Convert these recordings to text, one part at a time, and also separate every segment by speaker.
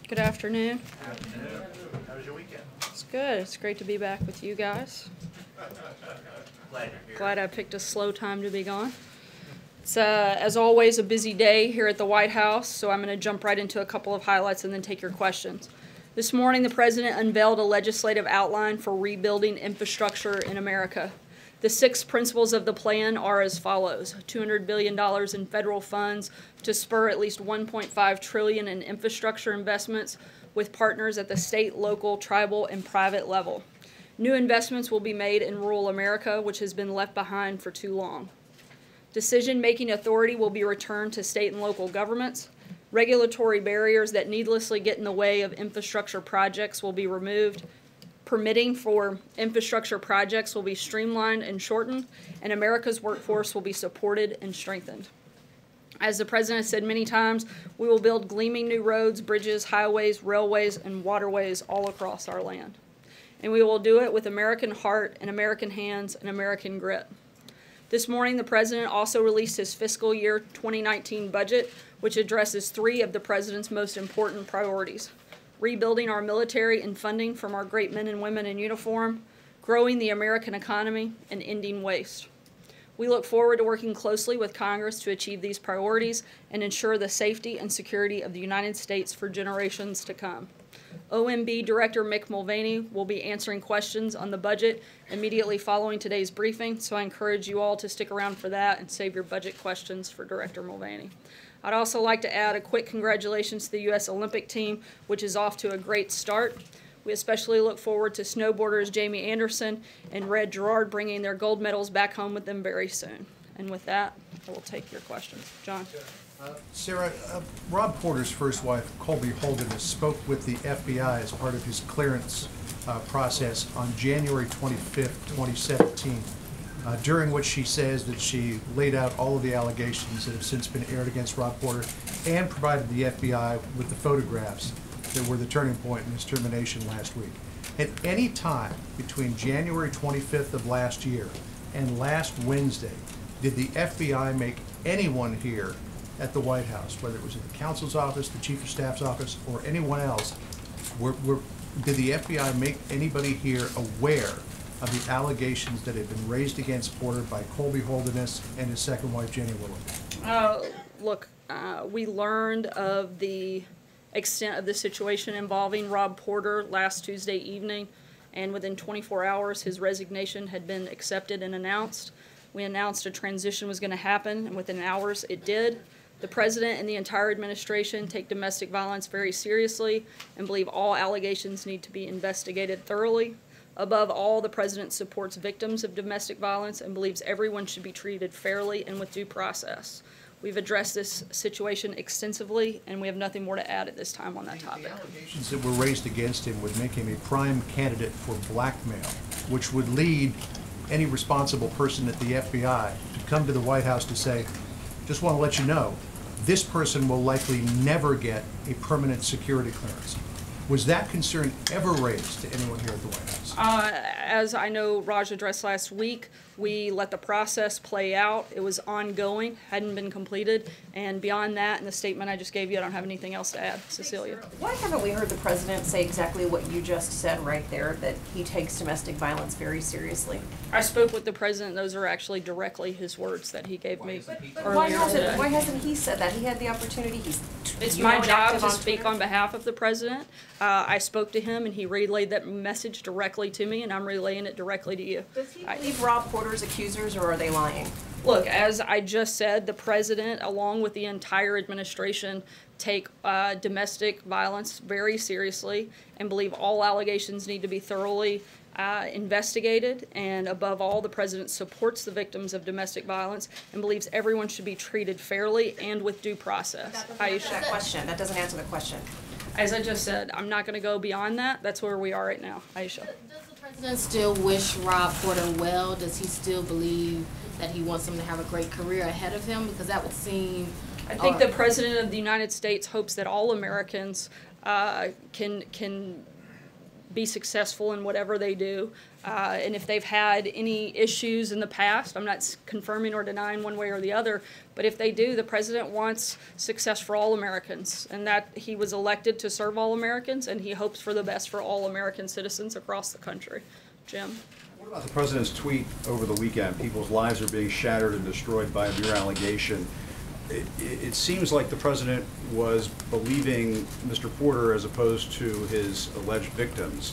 Speaker 1: Good afternoon.
Speaker 2: Good afternoon. How was your weekend?
Speaker 1: It's good. It's great to be back with you guys.
Speaker 2: Glad you're here.
Speaker 1: Glad I picked a slow time to be gone. It's, as always, a busy day here at the White House, so I'm going to jump right into a couple of highlights and then take your questions. This morning, the President unveiled a legislative outline for rebuilding infrastructure in America. The 6 principles of the plan are as follows: $200 billion in federal funds to spur at least $1.5 trillion in infrastructure investments with partners at the state, local, tribal, and private level. New investments will be made in rural America, which has been left behind for too long. Decision-making authority will be returned to state and local governments. Regulatory barriers that needlessly get in the way of infrastructure projects will be removed. Permitting for infrastructure projects will be streamlined and shortened, and America's workforce will be supported and strengthened. As the President has said many times, we will build gleaming new roads, bridges, highways, railways, and waterways all across our land. And we will do it with American heart and American hands and American grit. This morning, the President also released his fiscal year 2019 budget, which addresses 3 of the President's most important priorities: rebuilding our military and funding from our great men and women in uniform, growing the American economy, and ending waste. We look forward to working closely with Congress to achieve these priorities and ensure the safety and security of the United States for generations to come. OMB Director Mick Mulvaney will be answering questions on the budget immediately following today's briefing, so I encourage you all to stick around for that and save your budget questions for Director Mulvaney. I'd also like to add a quick congratulations to the U.S. Olympic team, which is off to a great start. We especially look forward to snowboarders Jamie Anderson and Red Gerard bringing their gold medals back home with them very soon. And with that, I will take your questions. John.
Speaker 3: Sarah, Rob Porter's first wife, Colby Holderness, spoke with the FBI as part of his clearance process on January 25th, 2017. During which she says that she laid out all of the allegations that have since been aired against Rob Porter and provided the FBI with the photographs that were the turning point in his termination last week. At any time between January 25th of last year and last Wednesday, did the FBI make anyone here at the White House, whether it was at the counsel's office, the chief of staff's office, or anyone else, did the FBI make anybody here aware of the allegations that had been raised against Porter by Colby Holderness and his second wife, Jenny Willard?
Speaker 1: Look, we learned of the extent of the situation involving Rob Porter last Tuesday evening, and within 24 hours his resignation had been accepted and announced. We announced a transition was going to happen, and within hours it did. The President and the entire administration take domestic violence very seriously and believe all allegations need to be investigated thoroughly. Above all, the President supports victims of domestic violence and believes everyone should be treated fairly and with due process. We've addressed this situation extensively, and we have nothing more to add at this time on that topic.
Speaker 3: The allegations that were raised against him would make him a prime candidate for blackmail, which would lead any responsible person at the FBI to come to the White House to say, just want to let you know, this person will likely never get a permanent security clearance. Was that concern ever raised to anyone here at the White House?
Speaker 1: As I know Raj addressed last week, we let the process play out. It was ongoing, hadn't been completed, and beyond that, in the statement I just gave you, I don't have anything else to add. Cecilia.
Speaker 4: Why haven't we heard the President say exactly what you just said right there, that he takes domestic violence very seriously?
Speaker 1: I spoke with the President. Those are actually directly his words that he gave me earlier
Speaker 4: Why
Speaker 1: today.
Speaker 4: hasn't he said that? He had the opportunity.
Speaker 1: It's my job to speak on behalf of the President. I spoke to him, and he relayed that message directly to me, and I'm relaying it directly to you.
Speaker 4: Does he believe Rob Porter's accusers, or are they lying?
Speaker 1: Look, as I just said, the President, along with the entire administration, take domestic violence very seriously and believe all allegations need to be thoroughly investigated. And above all, the President supports the victims of domestic violence and believes everyone should be treated fairly and with due process.
Speaker 4: That doesn't answer the question.
Speaker 1: As I just said, I'm not going to go beyond that. That's where we are right now. Aisha.
Speaker 5: Does the President still wish Rob Porter well? Does he still believe that he wants him to have a great career ahead of him? Because that would seem...
Speaker 1: I think the President of the United States hopes that all Americans can be successful in whatever they do. And if they've had any issues in the past, I'm not confirming or denying one way or the other, but if they do, the president wants success for all Americans, and that he was elected to serve all Americans, and he hopes for the best for all American citizens across the country. Jim?
Speaker 6: What about the president's tweet over the weekend? People's lives are being shattered and destroyed by a mere allegation. It seems like the president was believing Mr. Porter as opposed to his alleged victims.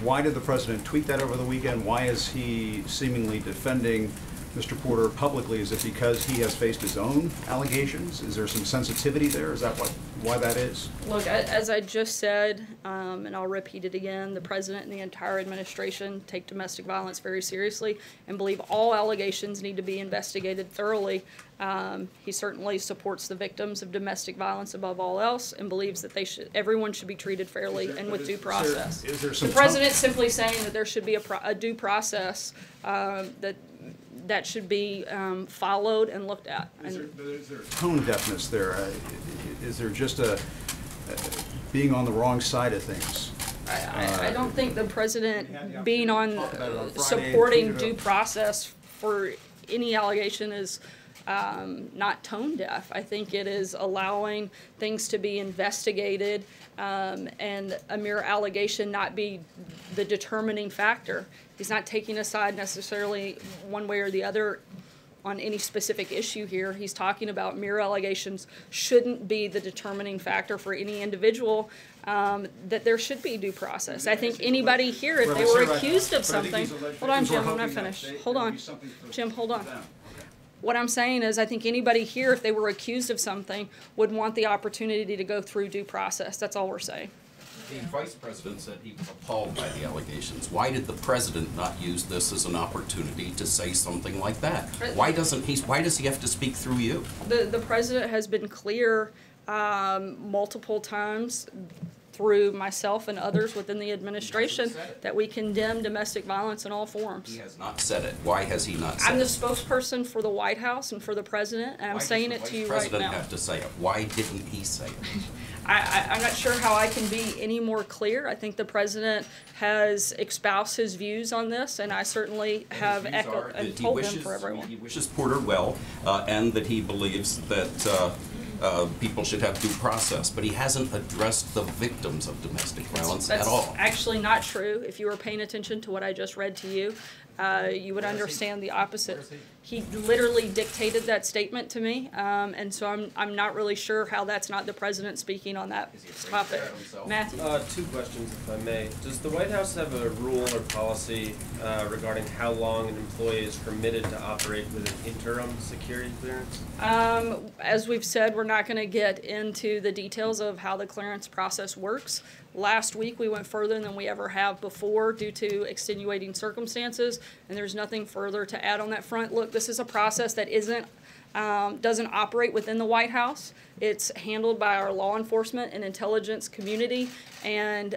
Speaker 6: Why did the president tweet that over the weekend? Why is he seemingly defending Mr. Porter publicly? Is it because he has faced his own allegations? Is there some sensitivity there? Is that why that is?
Speaker 1: Look, as I just said, and I'll repeat it again, the president and the entire administration take domestic violence very seriously and believe all allegations need to be investigated thoroughly. He certainly supports the victims of domestic violence above all else and believes that everyone should be treated fairly and with due process.
Speaker 6: Is there some
Speaker 1: The president's simply saying that there should be a due process that should be followed and looked at.
Speaker 6: Is there tone deafness there? Is there just a being on the wrong side of things?
Speaker 1: I don't think the president being
Speaker 6: talk about it on Friday and
Speaker 1: supporting
Speaker 6: tweet it
Speaker 1: due
Speaker 6: up.
Speaker 1: process for any allegation is not tone deaf. I think it is allowing things to be investigated and a mere allegation not be the determining factor. He's not taking a side necessarily one way or the other on any specific issue here. He's talking about mere allegations shouldn't be the determining factor for any individual, that there should be due process. I think anybody here, if they were accused of something, hold on, Jim, I'm not finished. Hold on, Jim, hold on. What I'm saying is I think anybody here, if they were accused of something, would want the opportunity to go through due process. That's all we're saying.
Speaker 7: The vice president said he was appalled by the allegations. Why did the president not use this as an opportunity to say something like that? Why does he have to speak through you?
Speaker 1: The president has been clear multiple times through myself and others within the administration that we condemn domestic violence in all forms.
Speaker 7: He has not said it. Why has he not said
Speaker 1: I'm the
Speaker 7: it?
Speaker 1: spokesperson for the White House and for the president, and I'm saying it to you right
Speaker 7: Why does the vice
Speaker 1: now.
Speaker 7: president have to say it? Why didn't he say it?
Speaker 1: I'm not sure how I can be any more clear. I think the president has espoused his views on this, and I certainly have
Speaker 7: His views are
Speaker 1: echoed and
Speaker 7: that
Speaker 1: told them for everyone.
Speaker 7: He wishes Porter well, and that he believes that people should have due process, but he hasn't addressed the victims of domestic violence at all.
Speaker 1: That's actually not true. If you were paying attention to what I just read to you, you would understand the opposite. He literally dictated that statement to me, and so I'm not really sure how that's not the president speaking on that topic. Matthew?
Speaker 8: Two questions, if I may. Does the White House have a rule or policy regarding how long an employee is permitted to operate with an interim security clearance?
Speaker 1: As we've said, we're not going to get into the details of how the clearance process works. Last week, we went further than we ever have before due to extenuating circumstances, and there's nothing further to add on that front. Look, this is a process that doesn't operate within the White House. It's handled by our law enforcement and intelligence community, and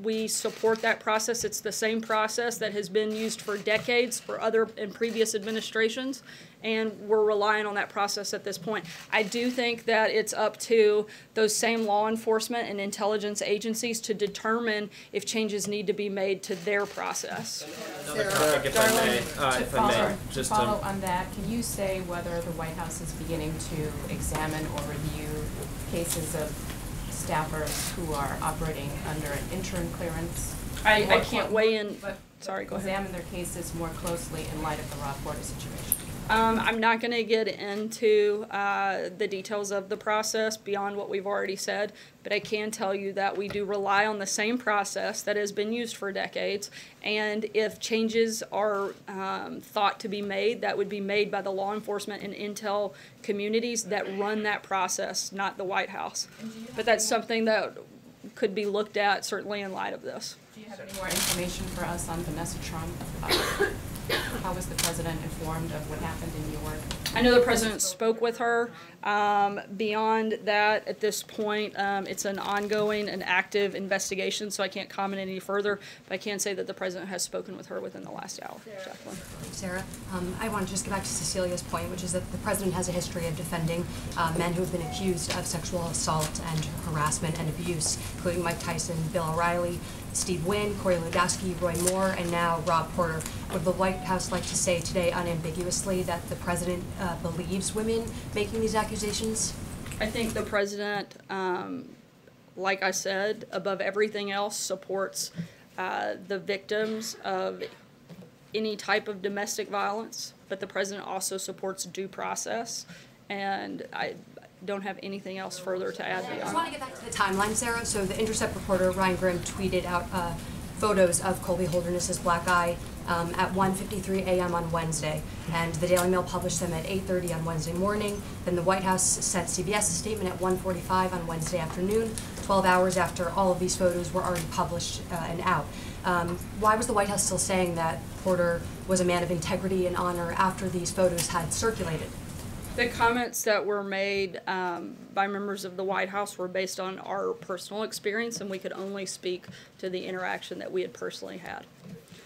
Speaker 1: we support that process. It's the same process that has been used for decades for other and previous administrations, and we're relying on that process at this point. I do think that it's up to those same law enforcement and intelligence agencies to determine if changes need to be made to their process.
Speaker 8: Another topic, if I may.
Speaker 4: To follow on that, can you say whether the White House is beginning to examine or review cases of staffers who are operating under an interim clearance?
Speaker 1: I can't weigh in.
Speaker 4: But
Speaker 1: Sorry, go ahead.
Speaker 4: examine their cases more closely in light of the Rob Porter situation?
Speaker 1: I'm not going to get into the details of the process beyond what we've already said, but I can tell you that we do rely on the same process that has been used for decades, and if changes are thought to be made, that would be made by the law enforcement and intel communities that run that process, not the White House. But that's something that could be looked at certainly in light of this.
Speaker 4: Do you have any more information for us on Vanessa Trump? How was the president informed of what happened in New York?
Speaker 1: I know the president spoke with her. Beyond that, at this point, it's an ongoing and active investigation, so I can't comment any further. But I can say that the president has spoken with her within the last hour. Jacqueline.
Speaker 9: Sarah, I want to just get back to Cecilia's point, which is that the president has a history of defending men who have been accused of sexual assault and harassment and abuse, including Mike Tyson, Bill O'Reilly, Steve Wynn, Corey Lewandowski, Roy Moore, and now Rob Porter. Would the White House like to say today unambiguously that the president believes women making these accusations?
Speaker 1: I think the president, like I said, above everything else, supports the victims of any type of domestic violence, but the president also supports due process, and I don't have anything else further to add
Speaker 9: I just
Speaker 1: beyond.
Speaker 9: want to get back to the timeline, Sarah. So the Intercept reporter Ryan Grimm tweeted out photos of Colby Holderness's black eye at 1:53 a.m. on Wednesday, and the Daily Mail published them at 8:30 on Wednesday morning. Then the White House sent CBS a statement at 1:45 on Wednesday afternoon, 12 hours after all of these photos were already published and out. Why was the White House still saying that Porter was a man of integrity and honor after these photos had circulated?
Speaker 1: The comments that were made by members of the White House were based on our personal experience, and we could only speak to the interaction that we had personally had.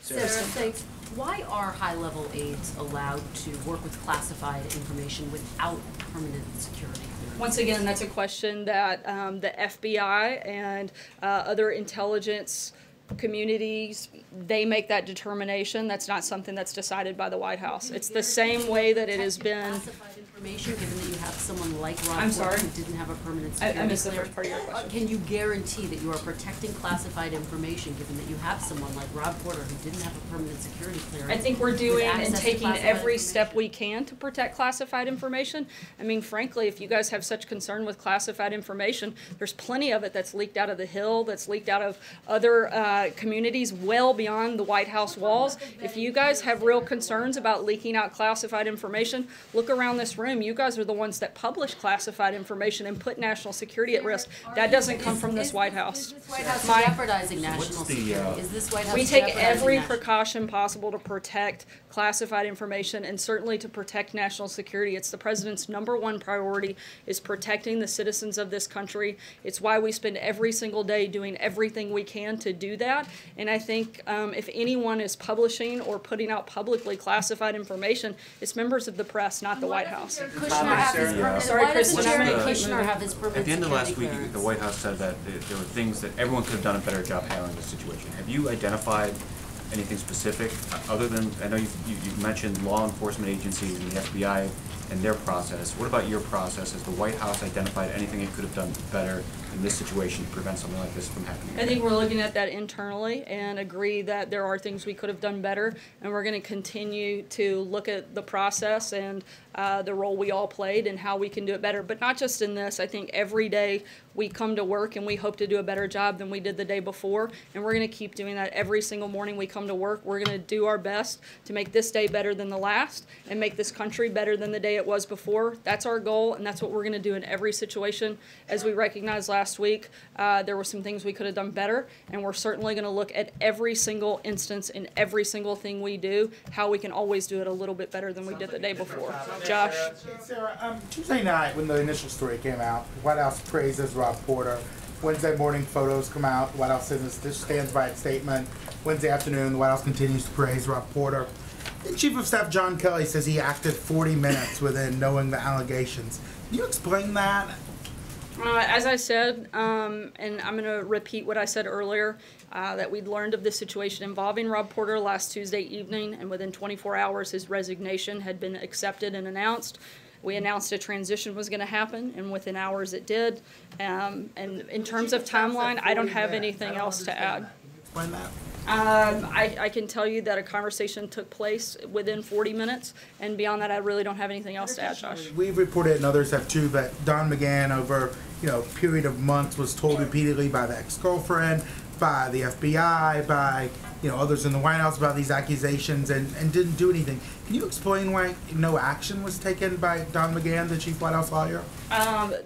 Speaker 10: Sarah, thanks. Why are high-level aides allowed to work with classified information without permanent security clearance?
Speaker 1: Once again, that's a question that the FBI and other intelligence communities, they make that determination. That's not something that's decided by the White House. It's the same way that it has been.
Speaker 10: Classified information, given that you have someone like Rob
Speaker 1: I'm
Speaker 10: Porter
Speaker 1: sorry?
Speaker 10: who didn't have a permanent security
Speaker 1: I missed the
Speaker 10: clearance.
Speaker 1: first part of your question.
Speaker 10: Can you guarantee that you are protecting classified information, given that you have someone like Rob Porter who didn't have a permanent security clearance?
Speaker 1: I think we're
Speaker 10: with
Speaker 1: doing
Speaker 10: access
Speaker 1: and
Speaker 10: to
Speaker 1: taking
Speaker 10: classified
Speaker 1: every step
Speaker 10: information?
Speaker 1: we can to protect classified information. I mean, frankly, if you guys have such concern with classified information, there's plenty of it that's leaked out of the Hill, that's leaked out of other communities well beyond the White House walls. If you guys have real concerns about leaking out classified information, look around this room. You guys are the ones that publish classified information and put national security at risk. That doesn't come from this White House.
Speaker 10: Is this White House
Speaker 1: My-
Speaker 10: jeopardizing national security? Is this White House
Speaker 1: We take
Speaker 10: jeopardizing
Speaker 1: every
Speaker 10: national-
Speaker 1: precaution possible to protect classified information and certainly to protect national security. It's the president's #1 priority is protecting the citizens of this country. It's why we spend every single day doing everything we can to do that. And I think if anyone is publishing or putting out publicly classified information, it's members of the press, not the White House.
Speaker 10: Kushner have his permanent,
Speaker 1: Sorry,
Speaker 10: why doesn't
Speaker 1: Kristen,
Speaker 10: Jared
Speaker 1: I'm gonna keep
Speaker 10: Kushner
Speaker 1: moving.
Speaker 10: have his permanent
Speaker 11: At the end of last week,
Speaker 10: security
Speaker 11: the
Speaker 10: clearance?
Speaker 11: White House said that there were things that everyone could have done a better job handling the situation. Have you identified anything specific, other than, I know you mentioned law enforcement agencies and the FBI and their process. What about your process? Has the White House identified anything it could have done better in this situation to prevent something like this from happening?
Speaker 1: I think we're looking at that internally and agree that there are things we could have done better, and we're going to continue to look at the process and the role we all played and how we can do it better. But not just in this. I think every day we come to work and we hope to do a better job than we did the day before, and we're going to keep doing that every single morning we come to work. We're going to do our best to make this day better than the last and make this country better than the day it was before. That's our goal, and that's what we're going to do in every situation. As we recognized last week, there were some things we could have done better, and we're certainly going to look at every single instance in every single thing we do, how we can always do it a little bit better than we did the day before. Josh?
Speaker 12: Sarah, Tuesday night when the initial story came out, the White House praises Rob Porter. Wednesday morning photos come out. The White House says this stands by its statement. Wednesday afternoon, the White House continues to praise Rob Porter. The Chief of Staff John Kelly says he acted 40 minutes within knowing the allegations. Can you explain that?
Speaker 1: As I said, and I'm going to repeat what I said earlier, that we'd learned of the situation involving Rob Porter last Tuesday evening, and within 24 hours his resignation had been accepted and announced. We announced a transition was going to happen, and within hours it did. And in terms of timeline, I don't have anything else to add.
Speaker 12: Explain that.
Speaker 1: I can tell you that a conversation took place within 40 minutes, and beyond that, I really don't have anything else to add, Josh.
Speaker 12: We've reported, and others have too, that Don McGahn, over a period of months, was told repeatedly by the ex-girlfriend, by the FBI, by others in the White House about these accusations, and didn't do anything. Can you explain why no action was taken by Don McGahn, the chief White House lawyer?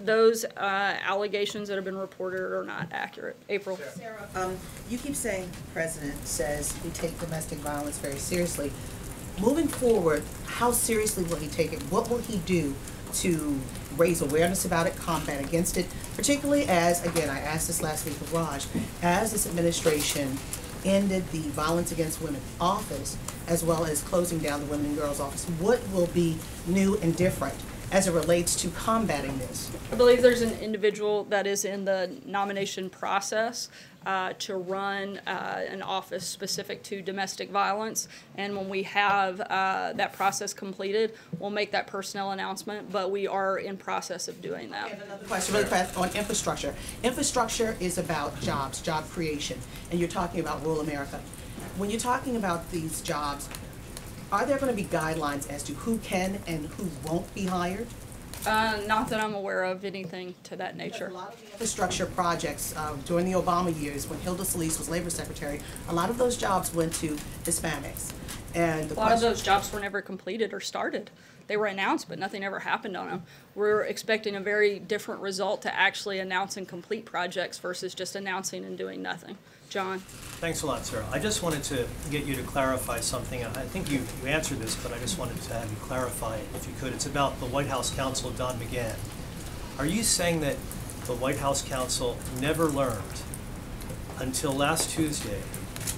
Speaker 1: Those allegations that have been reported are not accurate. April?
Speaker 13: Sarah, you keep saying the president says we take domestic violence very seriously. moving forward, how seriously will he take it? What will he do to raise awareness about it, combat against it, particularly as, again, I asked this last week of Raj, as this administration ended the Violence Against Women office, as well as closing down the Women and Girls office, what will be new and different as it relates to combating this?
Speaker 1: I believe there's an individual that is in the nomination process to run an office specific to domestic violence. And when we have that process completed, we'll make that personnel announcement, but we are in process of doing that.
Speaker 13: And another question really fast on infrastructure. Infrastructure is about jobs, job creation, and you're talking about rural America. When you're talking about these jobs, are there going to be guidelines as to who can and who won't be hired?
Speaker 1: Not that I'm aware of anything to that nature.
Speaker 13: A lot of the infrastructure projects during the Obama years, when Hilda Solis was labor secretary, a lot of those jobs went to Hispanics. And
Speaker 1: a lot of those jobs were never completed or started. They were announced, but nothing ever happened on them. We're expecting a very different result to actually announce and complete projects versus just announcing and doing nothing. John?
Speaker 14: Thanks a lot, Sarah. I just wanted to get you to clarify something. I think you answered this, but I just wanted to have you clarify it if you could. It's about the White House counsel, Don McGahn. Are you saying that the White House counsel never learned until last Tuesday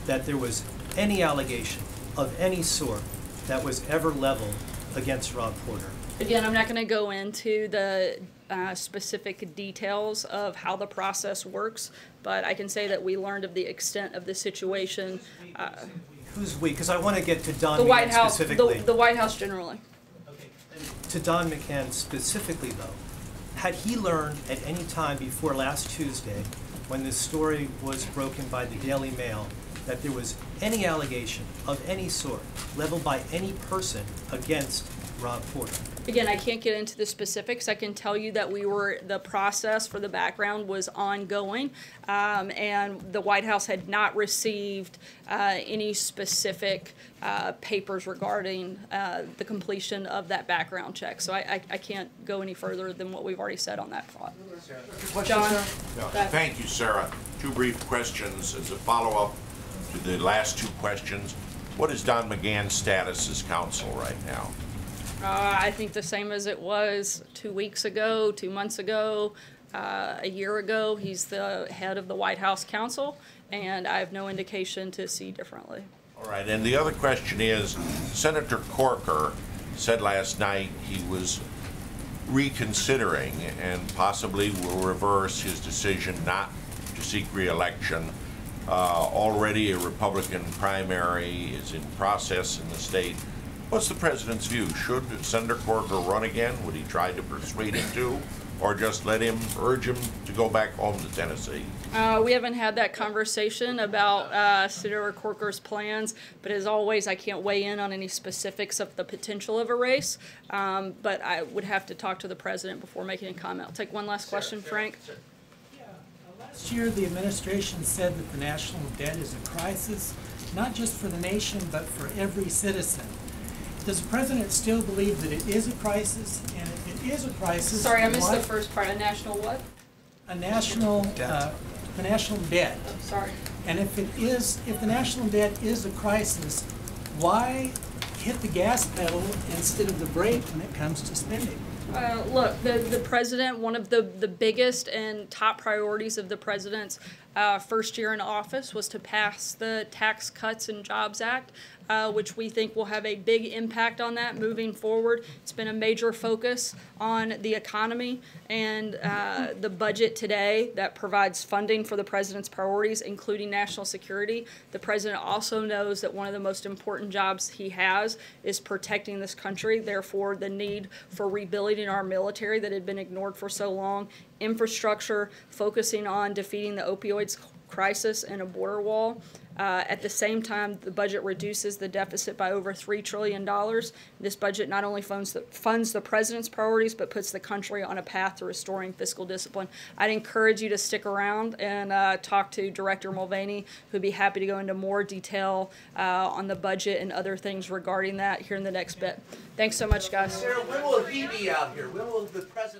Speaker 14: that there was any allegation of any sort that was ever leveled against Rob Porter?
Speaker 1: Again, I'm not going to go into the specific details of how the process works, but I can say that we learned of the extent of the situation.
Speaker 14: Who's we? Because I want to get to Don
Speaker 1: the
Speaker 14: McGahn
Speaker 1: White House,
Speaker 14: specifically.
Speaker 1: the White House generally.
Speaker 14: To Don McGahn specifically, though, had he learned at any time before last Tuesday, when this story was broken by the Daily Mail, that there was any allegation of any sort leveled by any person against Rob Porter?
Speaker 1: Again, I can't get into the specifics. I can tell you that the process for the background was ongoing, and the White House had not received any specific papers regarding the completion of that background check. So I can't go any further than what we've already said on that plot. John?
Speaker 15: Thank you, Sarah. Two brief questions as a follow-up to the last two questions. What is Don McGahn's status as counsel right now?
Speaker 1: I think the same as it was 2 weeks ago, 2 months ago, a year ago. He's the head of the White House counsel, and I have no indication to see differently.
Speaker 15: All right, and the other question is, Senator Corker said last night he was reconsidering and possibly will reverse his decision not to seek re-election. Already a Republican primary is in process in the state. What's the president's view? Should Senator Corker run again? Would he try to persuade him to, or just urge him to go back home to Tennessee?
Speaker 1: We haven't had that conversation about Senator Corker's plans, but as always, I can't weigh in on any specifics of the potential of a race, but I would have to talk to the president before making a comment. I'll take one last question, Frank.
Speaker 16: Last year, the administration said that the national debt is a crisis, not just for the nation, but for every citizen. Does the president still believe that it is a crisis? And if it is a crisis,
Speaker 1: sorry, I missed the first part. A national what?
Speaker 16: A national the national debt.
Speaker 1: Sorry.
Speaker 16: And if the national debt is a crisis, why hit the gas pedal instead of the brake when it comes to spending?
Speaker 1: Look, the president, one of the biggest and top priorities of the president's first year in office was to pass the Tax Cuts and Jobs Act, which we think will have a big impact on that moving forward. It's been a major focus on the economy and the budget today that provides funding for the president's priorities, including national security. The president also knows that one of the most important jobs he has is protecting this country, therefore the need for rebuilding our military that had been ignored for so long, infrastructure, focusing on defeating the opioids crisis and a border wall. At the same time, the budget reduces the deficit by over $3 trillion. This budget not only funds the president's priorities, but puts the country on a path to restoring fiscal discipline. I'd encourage you to stick around and talk to Director Mulvaney, who'd be happy to go into more detail on the budget and other things regarding that here in the next bit. Thanks so much, guys.
Speaker 2: Sarah, when will he be out here? When will the president...